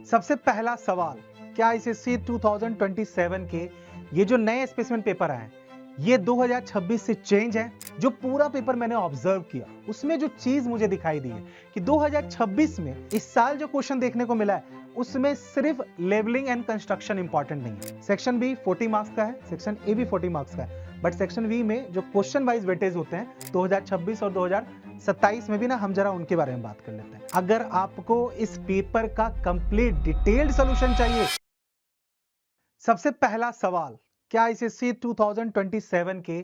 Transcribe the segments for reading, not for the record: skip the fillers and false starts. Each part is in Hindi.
सबसे पहला सवाल, क्या आईसीएसई 2027 के ये जो नए स्पेसिमेन पेपर आए ये 2026 से चेंज है? जो पूरा पेपर मैंने ऑब्जर्व किया उसमें जो चीज मुझे दिखाई दी है कि 2026 में इस साल जो क्वेश्चन देखने को मिला है उसमें सिर्फ लेवलिंग एंड कंस्ट्रक्शन इंपॉर्टेंट नहीं है। सेक्शन बी 40 मार्क्स का है, सेक्शन ए भी 40 मार्क्स का है, बट सेक्शन बी में जो क्वेश्चन वाइज वेटेज होते हैं 2026 और 2027 में भी ना, हम जरा उनके बारे में बात कर लेते हैं। अगर आपको इस पेपर का कंप्लीट डिटेल्ड सॉल्यूशन चाहिए, सबसे पहला सवाल, क्या आईसीएसई 2027 के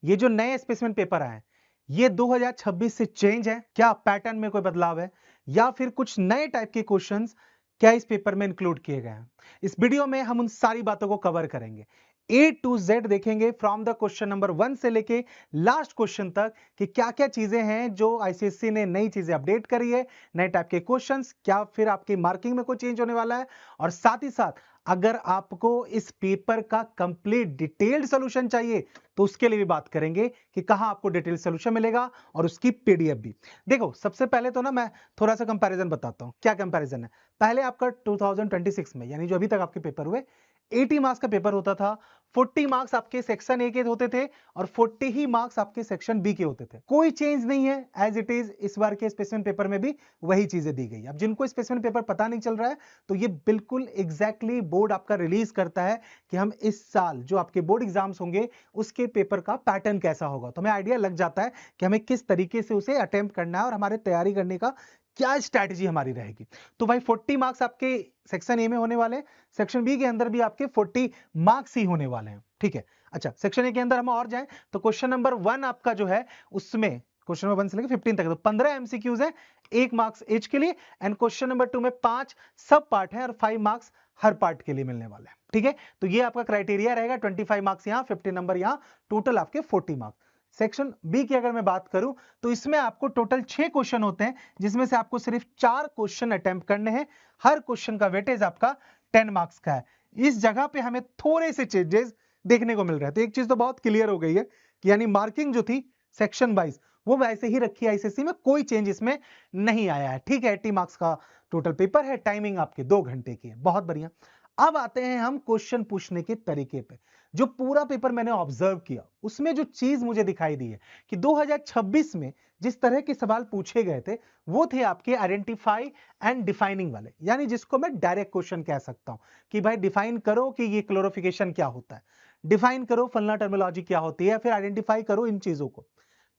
ये जो नए स्पेसिमेन पेपर आए ये 2026 से चेंज है? क्या पैटर्न में कोई बदलाव है या फिर कुछ नए टाइप के क्वेश्चंस क्या इस पेपर में इंक्लूड किए गए हैं? इस वीडियो में हम उन सारी बातों को कवर करेंगे, ए टू जेड देखेंगे, फ्रॉम द क्वेश्चन नंबर 1 से लेके लास्ट क्वेश्चन तक कि क्या क्या चीजें हैं जो आईसीएसई ने नई चीजें अपडेट करी है, नए टाइप के क्वेश्चंस, क्या फिर आपकी मार्किंग में कोई चेंज होने वाला है, और साथ ही साथ अगर आपको इस पेपर का कंप्लीट डिटेल्ड सॉल्यूशन चाहिए तो उसके लिए भी बात करेंगे कि कहां आपको डिटेल्ड सॉल्यूशन मिलेगा और उसकी पीडीएफ भी। देखो, सबसे पहले तो ना मैं थोड़ा सा कंपैरिजन बताता हूं। क्या कंपैरिजन है? पहले आपका 2026 में, यानी जो अभी तक आपके पेपर हुए, 80 मार्क्स का पेपर होता था, 40 मार्क्स आपके सेक्शन ए के होते थे और 40 ही मार्क्स आपके सेक्शन बी के होते थे। कोई चेंज नहीं है, एज इट इज इस बार के स्पेसिमेन पेपर में भी वही चीजें दी गई। अब जिनको स्पेसिमेन पेपर पता नहीं चल रहा है तो ये बिल्कुल एग्जैक्टली बोर्ड आपका रिलीज करता है कि हम इस साल जो आपके बोर्ड एग्जाम्स होंगे उसके पेपर का पैटर्न कैसा होगा, तो हमें आइडिया लग जाता है कि हमें किस तरीके से उसे अटेम्प्ट करना है और हमारे तैयारी करने का क्या स्ट्रैटेजी हमारी रहेगी। तो भाई 40 मार्क्स आपके सेक्शन ए में होने वाले हैं, सेक्शन बी के अंदर भी आपके 40 मार्क्स ही होने वाले हैं, ठीक है। अच्छा, सेक्शन ए के अंदर हम और जाएं तो क्वेश्चन नंबर 1 आपका जो है उसमें क्वेश्चन नंबर 1 से लेकर 15 तक तो 15 एमसीक्यूज है, 1 मार्क्स एच के लिए, एंड क्वेश्चन नंबर 2 में 5 सब पार्ट है और 5 मार्क्स हर पार्ट के लिए मिलने वाले हैं, ठीक है। तो ये आपका क्राइटेरिया रहेगा, 25 मार्क्स यहां, 50 नंबर यहां, टोटल आपके 40 मार्क्स। सेक्शन बी की अगर मैं बात करूं तो इसमें आपको टोटल 6 क्वेश्चन होते हैं, जिसमें से आपको सिर्फ 4 क्वेश्चन अटेम्प्ट करने हैं। हर क्वेश्चन का वेटेज आपका 10 मार्क्स का है। इस जगह पे हमें थोड़े से चेंजेस देखने को मिल रहे हैं। तो एक चीज तो बहुत क्लियर हो गई है कि यानी मार्किंग जो थी सेक्शन वाइज वो वैसे ही रखी है आईसीएसई में, कोई चेंज इसमें नहीं आया है, ठीक है। 80 मार्क्स का टोटल पेपर है, टाइमिंग आपके 2 घंटे की है, बहुत बढ़िया। अब आते हैं हम क्वेश्चन पूछने के तरीके पे। जो पूरा पेपर मैंने ऑब्जर्व किया उसमें जो चीज मुझे दिखाई दी है कि 2026 में जिस तरह के सवाल पूछे गए थे वो थे आपके आइडेंटिफाई एंड डिफाइनिंग वाले, यानी जिसको मैं डायरेक्ट क्वेश्चन कह सकता हूं कि भाई डिफाइन करो कि ये क्लोरोफिकेशन क्या होता है, डिफाइन करो फलना टर्मिनोलॉजी क्या होती है, फिर आइडेंटिफाई करो इन चीजों को।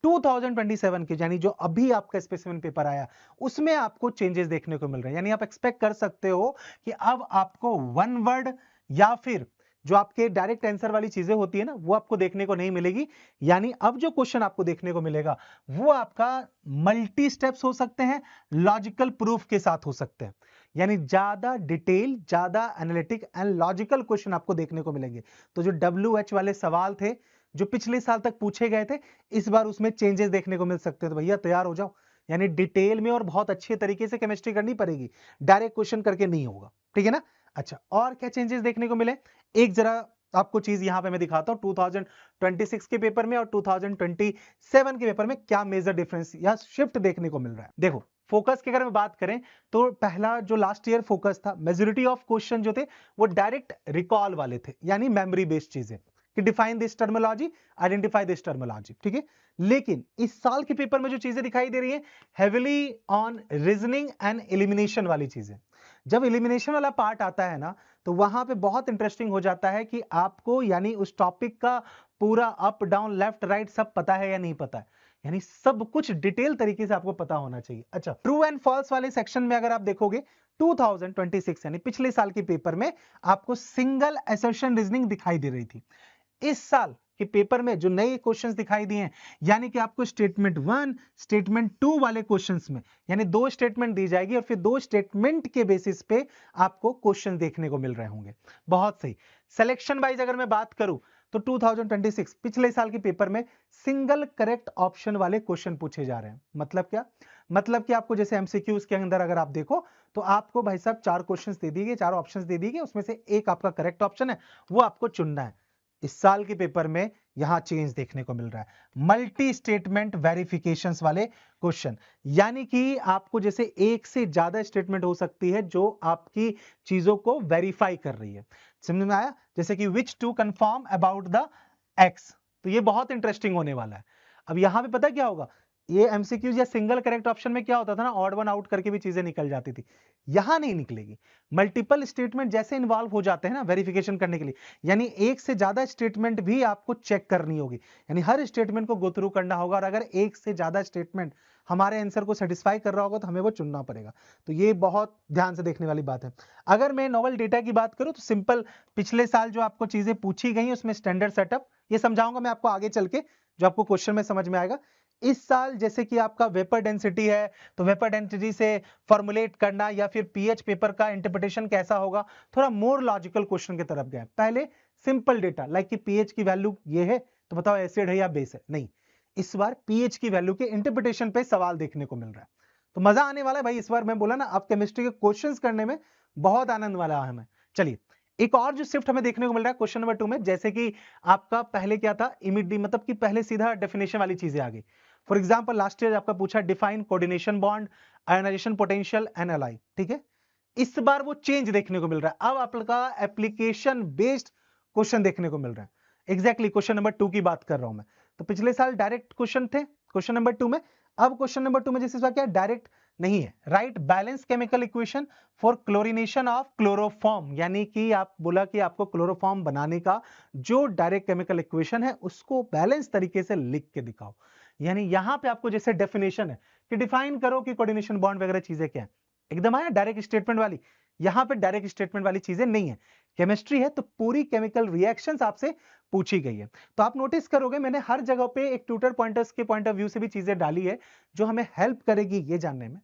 2027 के यानी जो अभी आपका स्पेसिमेन पेपर आया उसमें आपको चेंजेस देखने को मिल रहे हैं। यानी आप एक्सपेक्ट कर सकते हो कि अब आपको वन वर्ड या फिर जो आपके डायरेक्ट आंसर वाली चीजें होती है ना वो आपको देखने को नहीं मिलेगी। यानी अब जो क्वेश्चन आपको देखने को मिलेगा वो आपका मल्टी स्टेप्स हो सकते हैं, लॉजिकल प्रूफ के साथ हो सकते हैं, यानी ज्यादा डिटेल, ज्यादा एनालिटिक एंड लॉजिकल क्वेश्चन आपको देखने को मिलेंगे। तो जो WH वाले सवाल थे जो पिछले साल तक पूछे गए थे, इस बार उसमें चेंजेस देखने को मिल सकते हैं। तो भैया तैयार हो जाओ, यानी डिटेल में और बहुत अच्छे तरीके से केमिस्ट्री करनी पड़ेगी, डायरेक्ट क्वेश्चन करके नहीं होगा, ठीक है ना। अच्छा, और क्या चेंजेस देखने को मिले, एक जरा आपको चीज यहां पे मैं दिखाता हूं। 2026 के पेपर में और 2027 के पेपर में क्या मेजर डिफरेंस या शिफ्ट देखने को मिल रहा है। देखो, फोकस की अगर मैं बात करें तो पहला जो लास्ट ईयर फोकस था, मेजोरिटी ऑफ क्वेश्चन जो थे वो डायरेक्ट रिकॉल वाले थे, यानी मेमोरी बेस्ड चीजें कि define this terminology, identify this terminology, ठीक है। लेकिन इस साल के पेपर में जो चीजें दिखाई दे रही है heavily on reasoning and elimination वाली चीजें। जब एलिमिनेशन वाला पार्ट आता है ना तो वहां पे बहुत इंटरेस्टिंग हो जाता है कि आपको यानी उस टॉपिक का पूरा अप डाउन लेफ्ट राइट सब पता है या नहीं पता है, यानी सब कुछ डिटेल तरीके से आपको पता होना चाहिए। अच्छा, ट्रू एंड फॉल्स वाले सेक्शन में अगर आप देखोगे 2026 यानी पिछले साल के पेपर में आपको सिंगल असर्शन रीजनिंग दिखाई दे रही थी। इस साल के पेपर में जो नए क्वेश्चंस दिखाई दिए हैं, यानी कि आपको स्टेटमेंट 1 स्टेटमेंट 2 वाले क्वेश्चंस में यानी 2 स्टेटमेंट दी जाएगी और फिर 2 स्टेटमेंट के बेसिस पे आपको क्वेश्चन देखने को मिल रहे होंगे। बहुत सही। सिलेक्शन वाइज अगर मैं बात करूं तो 2026 पिछले साल के पेपर में सिंगल करेक्ट ऑप्शन वाले क्वेश्चन पूछे जा रहे हैं। मतलब क्या? मतलब कि आपको जैसे एमसीक्यूज के अंदर अगर आप देखो तो आपको भाई साहब 4 क्वेश्चंस दे दिए गए, 4 ऑप्शंस दे दिए गए, उसमें से एक आपका करेक्ट ऑप्शन है, वो आपको चुनना है। इस साल के पेपर में यहां चेंज देखने को मिल रहा है। मल्टी स्टेटमेंट वेरिफिकेशंस वाले क्वेश्चन, यानी कि आपको जैसे एक से ज्यादा स्टेटमेंट हो सकती है जो आपकी चीजों को वेरीफाई कर रही है। समझ में आया? जैसे कि which to confirm about the X, तो ये बहुत इंटरेस्टिंग होने वाला है। अब यहां पे पता क्या होगा, ये एमसीक्यूज या सिंगल करेक्ट ऑप्शन में क्या होता था ना, ऑड वन आउट करके भी चीजें निकल जाती थी, यहां नहीं निकलेगी। मल्टीपल स्टेटमेंट जैसे इन्वॉल्व हो जाते हैं ना वेरिफिकेशन करने के लिए, यानी एक से ज्यादा स्टेटमेंट भी आपको चेक करनी होगी, यानी हर स्टेटमेंट को गो थ्रू करना होगा, और अगर एक से ज्यादा स्टेटमेंट हमारे आंसर को सेटिस्फाई कर रहा होगा तो हमें वो चुनना पड़ेगा। तो ये बहुत ध्यान से देखने वाली बात है। अगर मैं नोवेल डेटा की बात करूं तो सिंपल, पिछले साल जो आपको चीजें पूछी गई उसमें स्टैंडर्ड सेटअप ये समझाऊंगा मैं आपको आगे चल के, जो आपको क्वेश्चन में समझ में आएगा। इस साल जैसे कि आपका वेपर डेंसिटी है, तो वेपर डेंसिटी से फॉर्मुलेट करना या फिर पीएच पेपर का इंटरप्रिटेशन कैसा होगा, थोड़ा मोर लॉजिकल क्वेश्चन की तरफ गए। पहले सिंपल डेटा लाइक कि पीएच की वैल्यू ये है तो बताओ एसिड है या बेस है, नहीं, इस बार पीएच की वैल्यू के इंटरप्रिटेशन पे सवाल देखने को मिल रहा है। तो मजा आने वाला है भाई, इस बार मैं बोला ना आप केमिस्ट्री के क्वेश्चंस करने में बहुत आनंद वाला है हमें। चलिए एक और जो शिफ्ट हमें देखने को मिल रहा है क्वेश्चन नंबर 2 में, जैसे कि आपका पहले क्या था इमीडिएट, मतलब कि पहले सीधा डेफिनेशन वाली चीजें आ गई। फॉर एग्जांपल लास्ट ईयर आपका पूछा define coordination bond, ionisation potential and LI, ठीक है। इस बार वो चेंज देखने को मिल रहा है, अब आपका एप्लीकेशन बेस्ड क्वेश्चन देखने को मिल रहा है। एग्जैक्टली क्वेश्चन नंबर 2 की बात कर रहा हूं मैं। तो पिछले साल डायरेक्ट क्वेश्चन थे क्वेश्चन नंबर 2 में, अब क्वेश्चन नंबर 2 में जैसे इस बार क्या डायरेक्ट नहीं है, right balance chemical equation for chlorination of chloroform, यानी कि आप बोला कि आपको क्लोरोफॉर्म बनाने का जो डायरेक्ट केमिकल इक्वेशन है उसको बैलेंस तरीके से लिख के दिखाओ। यानी यहां पे आपको जैसे डेफिनेशन है कि डिफाइन करो कि कोऑर्डिनेशन बॉन्ड वगैरह चीजें क्या है, एकदम आया डायरेक्ट स्टेटमेंट वाली। यहां पे डायरेक्ट स्टेटमेंट वाली चीजें नहीं है, केमिस्ट्री है तो पूरी केमिकल रिएक्शंस आपसे पूछी गई है। तो आप नोटिस करोगे मैंने हर जगह पे एक ट्यूटर पॉइंटर्स के पॉइंट ऑफ व्यू से भी चीजें डाली है जो हमें हेल्प करेगी ये जानने में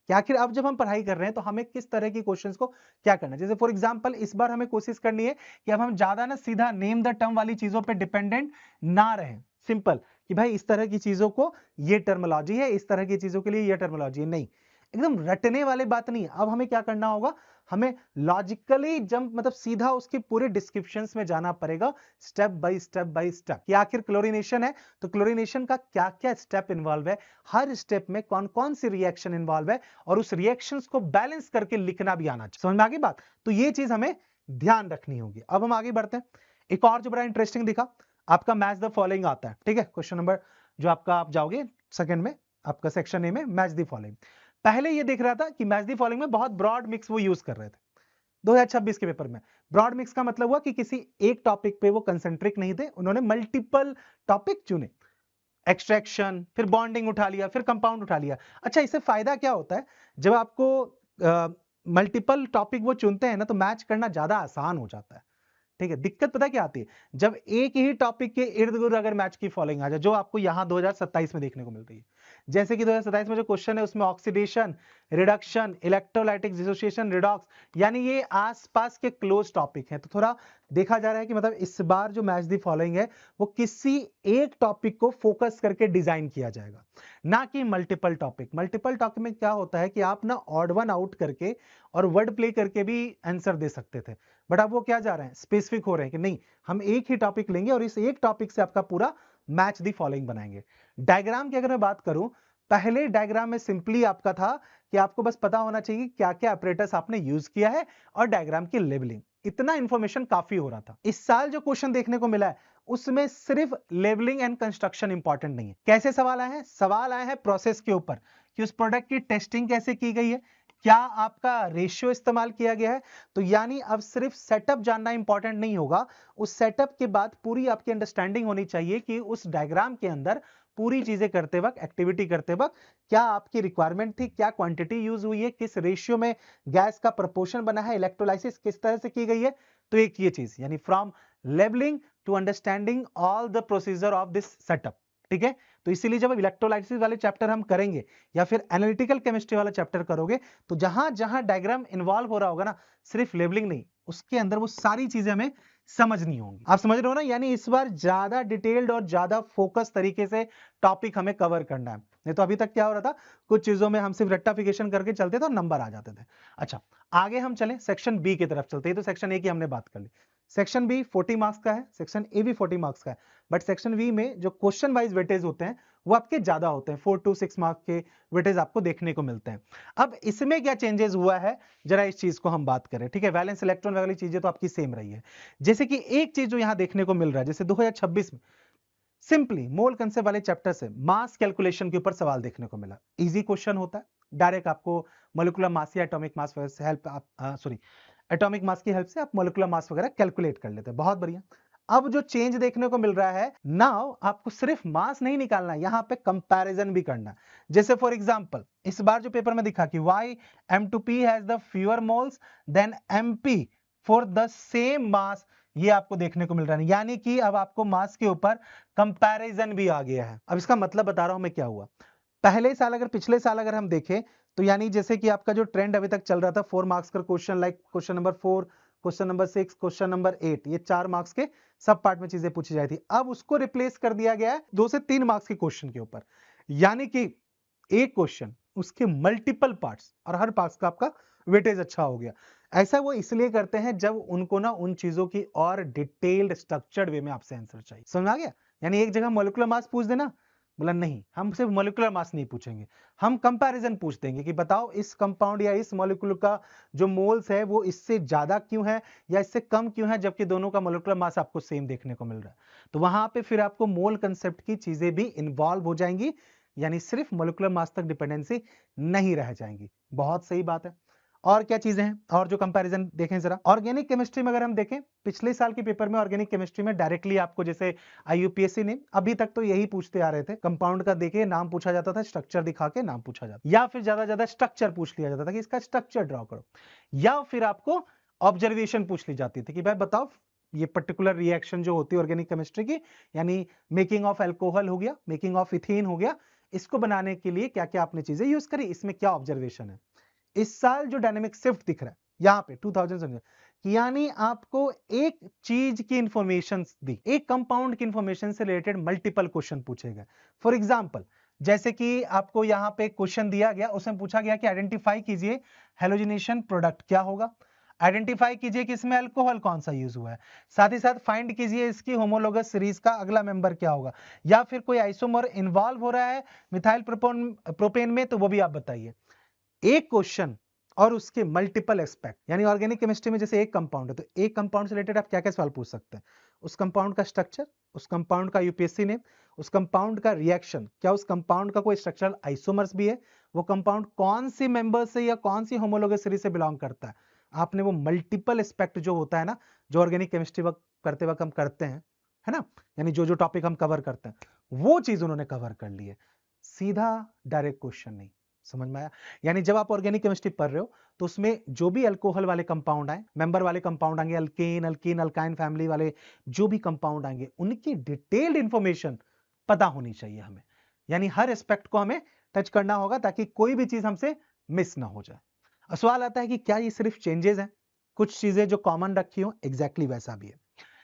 कि आखिर अब जब हम पढ़ाई कर रहे हैं तो हमें किस तरह की क्वेश्चंस को क्या करना है। जैसे फॉर एग्जांपल इस बार हमें कोशिश करनी है कि अब हम ज्यादा ना सीधा नेम द टर्म वाली चीजों पे डिपेंडेंट ना रहें, सिंपल कि भाई इस तरह की चीजों को ये टर्मिनोलॉजी है, इस तरह की चीजों के लिए ये टर्मिनोलॉजी है, नहीं एकदम रटने वाले बात नहीं है। अब हमें क्या करना होगा, हमें लॉजिकली जंप मतलब सीधा उसके पूरे डिस्क्रिप्शंस में जाना पड़ेगा स्टेप बाय स्टेप कि आखिर क्लोरीनेशन है तो क्लोरीनेशन का क्या क्या स्टेप इन्वॉल्व है, हर स्टेप में कौन कौन सी रिएक्शन इन्वॉल्व है, और उस रिएक्शंस को बैलेंस करके लिखना भी आना चाहिए। समझ में आ गई बात? तो ये चीज हमें ध्यान रखनी होगी। अब हम आगे बढ़ते हैं, एक और जो बड़ा इंटरेस्टिंग दिखा आपका मैच द फॉलोइंग आता है, ठीक है। क्वेश्चन नंबर जो आपका आप जाओगे सेकंड में, आपका सेक्शन ए में मैच द फॉलोइंग। पहले ये देख रहा था कि मैच द फॉलोइंग में बहुत ब्रॉड मिक्स वो यूज कर रहे थे 2026 के पेपर में। ब्रॉड मिक्स का मतलब हुआ कि किसी एक टॉपिक पे वो कंसेंट्रिक नहीं थे, उन्होंने मल्टीपल टॉपिक चुने, एक्सट्रैक्शन, फिर बॉन्डिंग उठा लिया, फिर कंपाउंड उठा लिया। अच्छा इससे फायदा क्या होता है, जब आपको मल्टीपल टॉपिक वो चुनते हैं ना तो मैच करना ज्यादा आसान हो जाता है, ठीक है। दिक्कत पता क्या आती है, जब एक ही टॉपिक के इर्द गिर्द अगर मैच की फॉलोइंग आ जाए, जो आपको यहां 2027 में देखने को मिल रही है। जैसे कि 2027 में जो क्वेश्चन है उसमें oxidation, reduction, electrolytic dissociation, redox, यानी ये आसपास के क्लोज टॉपिक हैं। तो थोड़ा देखा जा रहा है कि मतलब इस बार जो मैच दी फॉलोइंग है वो किसी एक टॉपिक को फोकस करके डिजाइन किया जाएगा, ना कि मल्टीपल टॉपिक। मल्टीपल टॉपिक में क्या होता है कि आप ना ऑड वन आउट करके और वर्ड प्ले करके भी आंसर दे सकते थे, बट अब वो क्या जा रहे हैं, स्पेसिफिक हो रहे हैं कि नहीं हम एक ही टॉपिक लेंगे और इस एक टॉपिक से आपका पूरा मैच दी फॉलोइंग बनाएंगे। डायग्राम की अगर मैं बात करूं, पहले डायग्राम में सिंपली आपका था कि आपको बस पता होना चाहिए क्या क्या ऑपरेटर्स आपने यूज किया है और डायग्राम की लेबलिंग, इतना इंफॉर्मेशन काफी हो रहा था। इस साल जो क्वेश्चन देखने को मिला है उसमें सिर्फ लेबलिंग एंड कंस्ट्रक्शन इंपॉर्टेंट नहीं है। कैसे सवाल आए हैं, सवाल आए हैं प्रोसेस के ऊपर कि उस प्रोडक्ट की टेस्टिंग कैसे की गई है, क्या आपका रेशियो इस्तेमाल किया गया है। तो यानी अब सिर्फ सेटअप जानना इंपॉर्टेंट नहीं होगा, उस सेटअप के बाद पूरी आपकी अंडरस्टैंडिंग होनी चाहिए कि उस डायग्राम के अंदर पूरी चीजें करते वक्त, एक्टिविटी करते वक्त क्या आपकी रिक्वायरमेंट थी, क्या क्वांटिटी यूज हुई है, किस रेशियो में गैस का प्रपोर्शन बना है, इलेक्ट्रोलाइसिस किस तरह से की गई है। तो एक ये चीज यानी from labelling to understanding all the procedure of this setup, ठीक है। तो इसीलिए जब इलेक्ट्रोलाइसिस वाले चैप्टर हम करेंगे या फिर एनालिटिकल केमिस्ट्री वाला चैप्टर करोगे तो जहां जहां डायग्राम इन्वॉल्व हो रहा होगा ना, सिर्फ लेबलिंग नहीं, उसके अंदर वो सारी चीजें हमें समझनी होंगी। आप समझ रहे हो ना, यानी इस बार ज्यादा डिटेल्ड और ज्यादा फोकस तरीके से टॉपिक हमें कवर करना है। नहीं तो अभी तक क्या हो रहा था, कुछ चीजों में हम सिर्फ रेक्टिफिकेशन करके चलते थे और नंबर आ जाते थे। अच्छा, आगे हम चलें, सेक्शन बी की तरफ चलते हैं। तो सेक्शन ए की हमने बात कर ली। सेक्शन बी 40 मार्क्स का है, सेक्शन ए भी 40 मार्क्स का है, बट सेक्शन बी में जो क्वेश्चन वाइज वेटेज होते हैं वो आपके ज्यादा होते हैं, 4 to 6 मार्क्स के वेटेज आपको देखने को मिलते हैं। अब इसमें क्या चेंजेस हुआ है, जरा इस चीज को हम बात करें, ठीक है। वैलेंस इलेक्ट्रॉन वाली चीजें तो आपकी सेम रही है। जैसे कि एक चीज जो यहां देखने को मिल रहा है, जैसे 2026 में सिंपली मोल कंसेप्ट वाले चैप्टर से मास कैलकुलेशन के ऊपर सवाल देखने को मिला। इजी क्वेश्चन होता है, डायरेक्ट आपको मॉलिक्यूलर मास या एटॉमिक मास से हेल्प, एटॉमिक मास की हेल्प से आप मॉलिक्यूलर मास वगैरह कैलकुलेट कर लेते हैं। बहुत बढ़िया। अब जो चेंज देखने को मिल रहा है, नाउ आपको सिर्फ मास नहीं निकालना है, यहां पे कंपैरिजन भी करना है। जैसे फॉर एग्जांपल इस बार जो पेपर में दिखा कि why M2P has the fewer moles than MP for the same mass, ये आपको देखने को मिल रहा है। यानी कि अब आपको मास के ऊपर कंपैरिजन भी आ गया है। अब इसका मतलब बता रहा हूं मैं क्या हुआ। पहले साल अगर पिछले साल अगर हम देखें तो यानी जैसे कि आपका जो ट्रेंड अभी तक चल रहा था 4 मार्क्स का question, like question number 4, question number 6, question number 8, ये 4 मार्क्स के सब पार्ट में चीजें पूछी जाती थी। अब उसको रिप्लेस कर दिया गया है 2 से 3 मार्क्स के क्वेश्चन के ऊपर। यानी कि एक क्वेश्चन उसके मल्टीपल पार्ट्स और हर पार्ट्स का आपका वेटेज अच्छा हो गया। ऐसा वो इसलिए करते हैं जब उनको ना उन चीजों की और डिटेल्ड स्ट्रक्चर्ड वे में आपसे आंसर चाहिए। समझ आ गया? यानी एक जगह मॉलिक्यूलर मास पूछ देना, बोला नहीं हम सिर्फ मॉलिक्यूलर मास नहीं पूछेंगे, हम कंपैरिजन पूछ देंगे कि बताओ इस कंपाउंड या इस मॉलिक्यूल का जो मोल्स है वो इससे ज्यादा क्यों है या इससे कम क्यों है, जबकि दोनों का मॉलिक्यूलर मास आपको सेम देखने को मिल रहा है। तो वहां पे फिर आपको मोल कंसेप्ट की चीजें भी इन्वॉल्व हो जाएंगी, यानी सिर्फ मॉलिक्यूलर मास तक डिपेंडेंसी नहीं रह जाएंगी। बहुत सही बात है। और क्या चीजें हैं, और जो कंपैरिजन देखें जरा, ऑर्गेनिक केमिस्ट्री में अगर हम देखें, पिछले साल के पेपर में ऑर्गेनिक केमिस्ट्री में डायरेक्टली आपको जैसे IUPAC ने अभी तक तो यही पूछते आ रहे थे, कंपाउंड का देके नाम पूछा जाता था, स्ट्रक्चर दिखा के नाम पूछा जाता, या फिर ज्यादा स्ट्रक्चर पूछ लिया जाता था कि इसका स्ट्रक्चर ड्रॉ करो, या फिर आपको ऑब्जर्वेशन पूछ ली जाती थी कि भाई बताओ ये पर्टिकुलर रिएक्शन जो होती है ऑर्गेनिक केमिस्ट्री की, यानी मेकिंग ऑफ अल्कोहल हो गया, मेकिंग ऑफ इथेन हो गया, इसको बनाने के लिए क्या क्या आपने चीजें यूज करी, इसमें क्या ऑब्जर्वेशन है। इस साल जो डायनेमिक शिफ्ट दिख रहा है यहाँ पे 2000 समझे, यानी आपको एक चीज की इंफॉर्मेशन दी, एक कंपाउंड की इंफॉर्मेशन से रिलेटेड मल्टीपल क्वेश्चन पूछे गए। फॉर एग्जांपल जैसे कि आपको यहाँ पे क्वेश्चन दिया गया, उसमें पूछा गया कि आइडेंटिफाई कीजिए हेलोजिनेशन प्रोडक्ट क्या होगा, आइडेंटिफाई कीजिए कि इसमें अल्कोहल कौन सा यूज हुआ है, साथ ही साथ फाइंड कीजिए इसकी होमोलोगस सीरीज का अगला मेंबर क्या होगा, या फिर कोई आइसोमर इन्वॉल्व हो रहा है मिथाइल प्रोपेन में तो वो भी आप बताइए। एक क्वेश्चन और उसके मल्टीपल एस्पेक्ट, यानी ऑर्गेनिक केमिस्ट्री में जैसे एक कंपाउंड है तो एक कंपाउंड से रिलेटेड आप क्या क्या सवाल पूछ सकते हैं, उस कंपाउंड का स्ट्रक्चर, उस कंपाउंड का UPSC नेम, उस कंपाउंड का रिएक्शन, क्या उस कंपाउंड का कोई स्ट्रक्चरल आइसोमर्स भी है, वो कंपाउंड कौन सी मेंबर से या कौन सी होमोलोगस सीरीज से बिलोंग करता है। आपने वो मल्टीपल एस्पेक्ट जो होता है ना, जो ऑर्गेनिक केमिस्ट्री करते वक्त हम करते हैं, है ना, यानी जो जो टॉपिक हम कवर करते हैं वो चीज उन्होंने कवर कर ली है। सीधा डायरेक्ट क्वेश्चन नहीं, समझ में आया? यानी जब आप ऑर्गेनिक केमिस्ट्री पढ़ रहे हो तो उसमें जो भी अल्कोहल वाले कंपाउंड आए, मेंबर वाले कंपाउंड आएंगे, अल्केन अल्कीन अल्काइन फैमिली वाले जो भी कंपाउंड आएंगे, उनकी डिटेल्ड इंफॉर्मेशन पता होनी चाहिए हमें, यानी हर एस्पेक्ट को हमें टच करना होगा ताकि कोई भी चीज हमसे मिस ना हो जाए। अब सवाल आता है कि क्या ये सिर्फ चेंजेस हैं, कुछ चीजें जो कॉमन रखी हो, एग्जैक्टली वैसा भी है।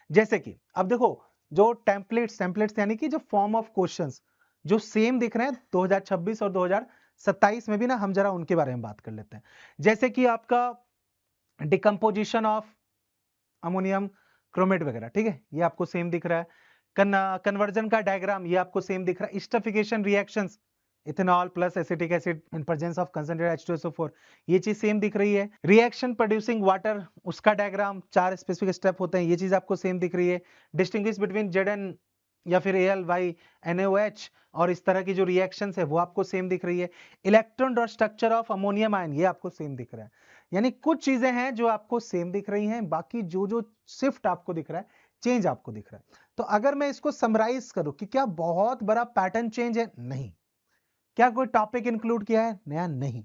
जैसे कि अब देखो जो टेम्पलेट्स यानी कि जो फॉर्म ऑफ क्वेश्चंस जो सेम दिख रहे हैं 2026 और 2027 में भी ना, हम जरा उनके बारे में बात कर लेते हैं। जैसे कि आपका डिकम्पोजिशन ऑफ अमोनियम क्रोमेट वगैरह, ठीक है, ये आपको सेम दिख रहा है। कन्वर्जन का डायग्राम ये आपको सेम दिख रहा है। Esterification reactions, ethanol plus acetic acid in presence of concentrated H2SO4, ये चीज सेम दिख रही है। रिएक्शन प्रोड्यूसिंग वाटर, उसका डायग्राम 4 स्पेसिफिक स्टेप होते हैं, ये चीज आपको सेम दिख रही है। डिस्टिंग्विश बिटवीन ZN या फिर AlY NaOH और इस तरह की जो रिएक्शंस है वो आपको सेम दिख रही है। इलेक्ट्रॉन और स्ट्रक्चर ऑफ अमोनियम आयन, ये आपको सेम दिख रहा है। यानी कुछ चीजें हैं जो आपको सेम दिख रही हैं, बाकी जो जो शिफ्ट आपको दिख रहा है, चेंज आपको दिख रहा है। तो अगर मैं इसको समराइज करूं कि क्या बहुत बड़ा पैटर्न चेंज है, नहीं। क्या कोई टॉपिक इंक्लूड किया है नया, नहीं।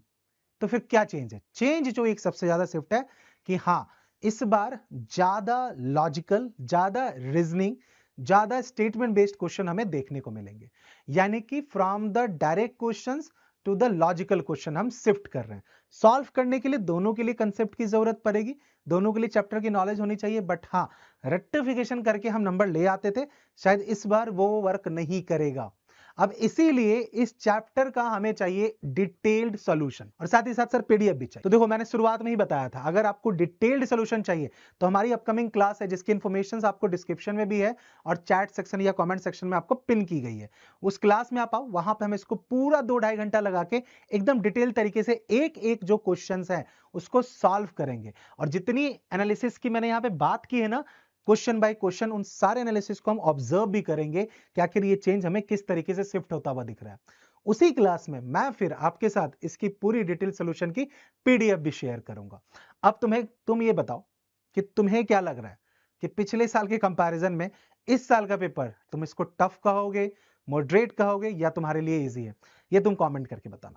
तो फिर क्या चेंज है? चेंज जो एक सबसे ज्यादा शिफ्ट है कि हाँ, इस बार ज्यादा लॉजिकल, ज्यादा रीजनिंग, ज्यादा स्टेटमेंट बेस्ड क्वेश्चन हमें देखने को मिलेंगे। यानी कि from the direct questions to the logical question हम शिफ्ट कर रहे हैं। सॉल्व करने के लिए दोनों के लिए कंसेप्ट की जरूरत पड़ेगी, दोनों के लिए चैप्टर की नॉलेज होनी चाहिए, बट हाँ, रेक्टिफिकेशन करके हम नंबर ले आते थे, शायद इस बार वो वर्क नहीं करेगा। अब इसीलिए इस चैप्टर का हमें चाहिए डिटेल्ड सॉल्यूशन और साथ ही साथ सर पीडीएफ भी चाहिए। तो देखो मैंने शुरुआत में ही बताया था, अगर आपको डिटेल्ड सॉल्यूशन चाहिए तो हमारी अपकमिंग क्लास है जिसकी इन्फॉर्मेशन आपको डिस्क्रिप्शन में भी है और चैट सेक्शन या कमेंट सेक्शन में आपको पिन की गई है। उस क्लास में आप आओ, वहां पे हम इसको पूरा 2-2.5 घंटा लगा के एकदम डिटेल तरीके से एक एक जो क्वेश्चंस है उसको सॉल्व करेंगे। और जितनी एनालिसिस की मैंने यहाँ पे बात की है ना, क्वेश्चन बाय क्वेश्चन, उन सारे एनालिसिस को हम ऑब्जर्व भी करेंगे कि आखिर ये चेंज हमें किस तरीके से शिफ्ट होता हुआ दिख रहा है। उसी क्लास में मैं फिर आपके साथ इसकी पूरी डिटेल सॉल्यूशन की पीडीएफ भी शेयर करूंगा। अब तुम ये बताओ कि तुम्हें क्या लग रहा है कि पिछले साल के कंपैरिजन में इस साल का पेपर तुम इसको टफ कहोगे, मॉडरेट कहोगे या तुम्हारे लिए इजी है? ये तुम कमेंट करके बताना।